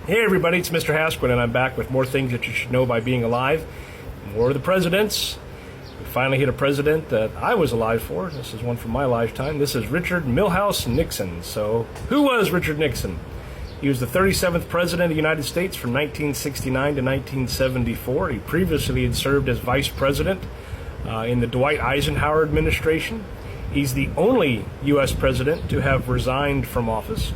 Hey everybody, it's Mr. Hasquin, and I'm back with more things that you should know by being alive. More of the presidents. We finally hit a president that I was alive for. This is one from my lifetime. This is Richard Milhouse Nixon. So, who was Richard Nixon? He was the 37th president of the United States from 1969 to 1974. He previously had served as vice president in the Dwight Eisenhower administration. He's the only U.S. president to have resigned from office.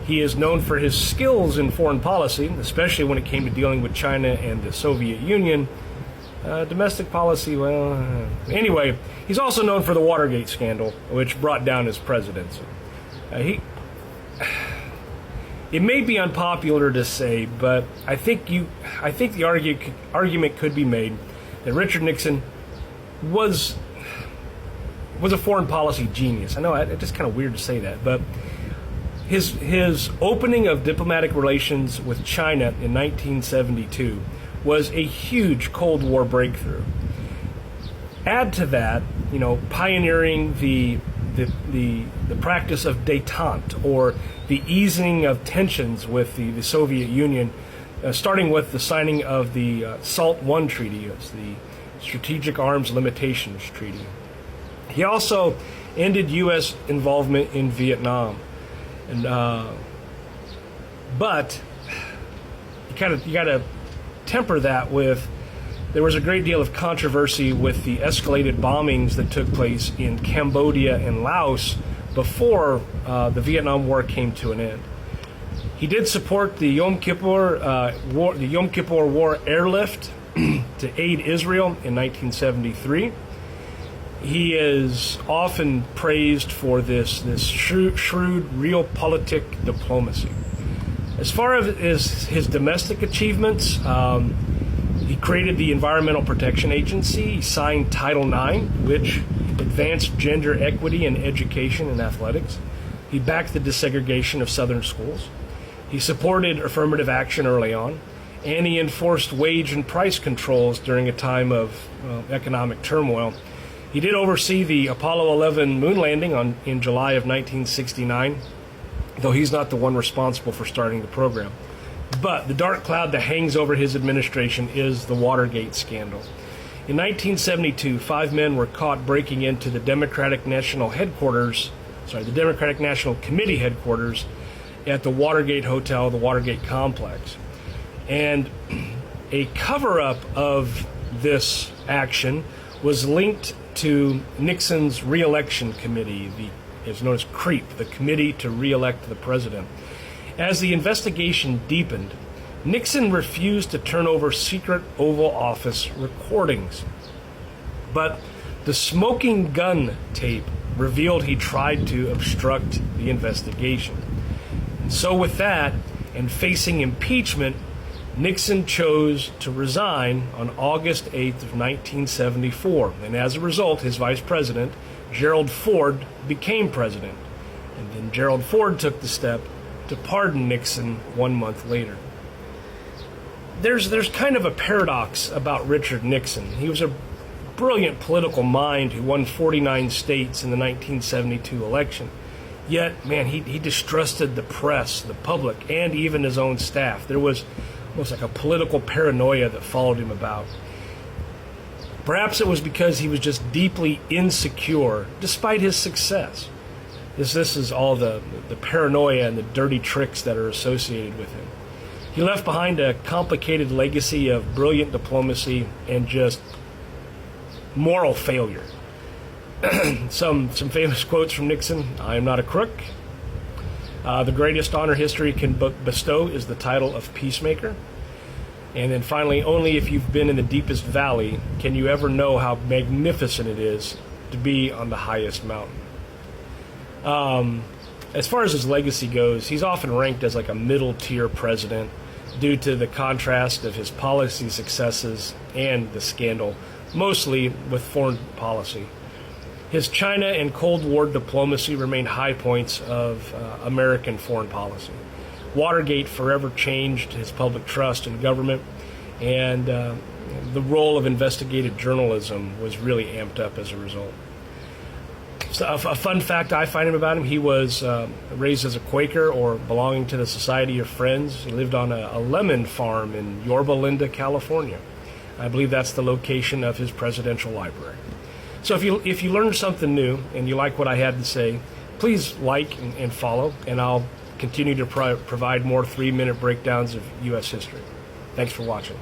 He is known for his skills in foreign policy, especially when it came to dealing with China and the Soviet Union. Domestic policy, anyway, he's also known for the Watergate scandal, which brought down his presidency. It may be unpopular to say, but I think the argument could be made that Richard Nixon was a foreign policy genius. I know it's just kind of weird to say that, but his opening of diplomatic relations with China in 1972 was a huge Cold War breakthrough. Add to that, pioneering the practice of détente, or the easing of tensions with the Soviet Union, starting with the signing of the SALT I Treaty, the Strategic Arms Limitations Treaty. He also ended U.S. involvement in Vietnam. But you got to temper that with, there was a great deal of controversy with the escalated bombings that took place in Cambodia and Laos before the Vietnam War came to an end. He did support the Yom Kippur War airlift to aid Israel in 1973. He is often praised for this shrewd realpolitik diplomacy. As far as his domestic achievements, he created the Environmental Protection Agency. He signed Title IX, which advanced gender equity in education and athletics. He backed the desegregation of Southern schools. He supported affirmative action early on, and he enforced wage and price controls during a time of economic turmoil. He did oversee the Apollo 11 moon landing in July of 1969, though he's not the one responsible for starting the program. But the dark cloud that hangs over his administration is the Watergate scandal. In 1972, 5 men were caught breaking into the Democratic National Committee headquarters at the Watergate Hotel, the Watergate complex. And a cover-up of this action was linked to Nixon's re-election committee, it's known as CREEP, the Committee to Re-elect the President. As the investigation deepened, Nixon refused to turn over secret Oval Office recordings. But the smoking gun tape revealed he tried to obstruct the investigation. And so with that, and facing impeachment, Nixon chose to resign on August 8th of 1974, and as a result, his vice president, Gerald Ford, became president. And then Gerald Ford took the step to pardon Nixon 1 month later. There's kind of a paradox about Richard Nixon. He was a brilliant political mind who won 49 states in the 1972 election. Yet, man, he distrusted the press, the public, and even his own staff. There was almost like a political paranoia that followed him about. Perhaps it was because he was just deeply insecure, despite his success. This is all the paranoia and the dirty tricks that are associated with him. He left behind a complicated legacy of brilliant diplomacy and just moral failure. Some famous quotes from Nixon: "I am not a crook. The greatest honor history can bestow is the title of peacemaker." And then finally, "Only if you've been in the deepest valley can you ever know how magnificent it is to be on the highest mountain." As far as his legacy goes, he's often ranked as like a middle-tier president due to the contrast of his policy successes and the scandal, mostly with foreign policy. His China and Cold War diplomacy remain high points of American foreign policy. Watergate forever changed his public trust in government, and the role of investigative journalism was really amped up as a result. So a fun fact I find about him, he was raised as a Quaker or belonging to the Society of Friends. He lived on a lemon farm in Yorba Linda, California. I believe that's the location of his presidential library. So if you learned something new and you like what I had to say, please like and follow, and I'll continue to provide more 3-minute breakdowns of U.S. history. Thanks for watching.